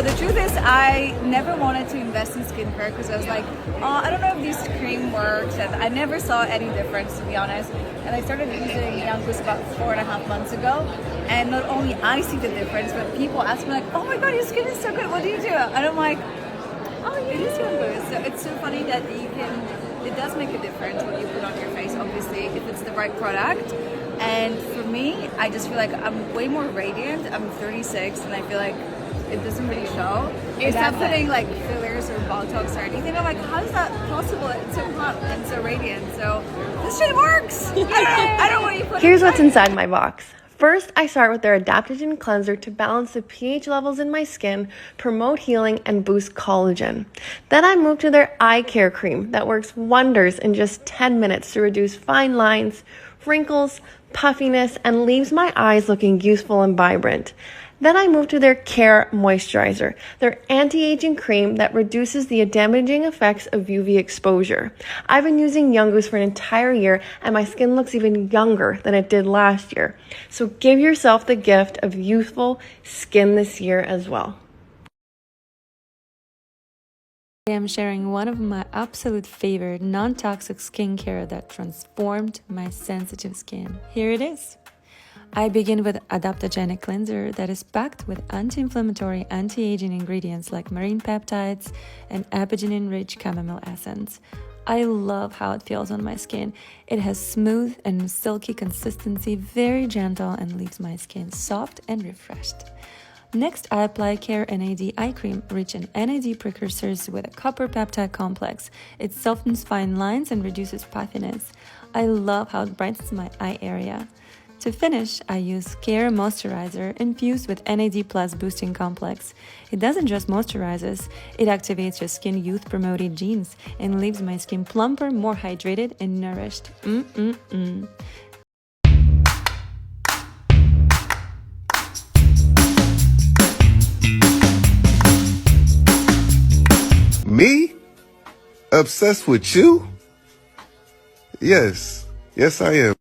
the truth is, I never wanted to invest in skincare because I was like, oh, I don't know if this cream works, and I never saw any difference, to be honest. And I started using Young Goose about 4.5 months ago, and not only I see the difference, but people ask me like, oh my god, your skin is so good, what do you do? And I'm like, oh, it is Young Goose. So it's so funny that it does make a difference what you put on your face, obviously, if it's the right product. And for me, I just feel like I'm way more radiant. I'm 36 and I feel like it doesn't really show. It's not putting like fillers or Botox or anything. I'm like, how is that possible? It's so hot and so radiant. So this shit works. I don't want you to put Here's what's inside my box. First, I start with their adaptogen cleanser to balance the pH levels in my skin, promote healing, and boost collagen. Then I move to their eye care cream that works wonders in just 10 minutes to reduce fine lines, wrinkles, puffiness, and leaves my eyes looking youthful and vibrant. Then I move to their Care Moisturizer, their anti-aging cream that reduces the damaging effects of UV exposure. I've been using Young Goose for an entire year and my skin looks even younger than it did last year. So give yourself the gift of youthful skin this year as well. I am sharing one of my absolute favorite non-toxic skincare that transformed my sensitive skin. Here it is. I begin with adaptogenic cleanser that is packed with anti-inflammatory, anti-aging ingredients like marine peptides and epigenin-rich chamomile essence. I love how it feels on my skin. It has smooth and silky consistency, very gentle, and leaves my skin soft and refreshed. Next, I apply Care NAD eye cream, rich in NAD precursors with a copper peptide complex. It softens fine lines and reduces puffiness. I love how it brightens my eye area. To finish, I use Care Moisturizer infused with NAD Plus Boosting Complex. It doesn't just moisturizes, it activates your skin youth-promoting genes and leaves my skin plumper, more hydrated, and nourished. Me? Obsessed with you? Yes. Yes, I am.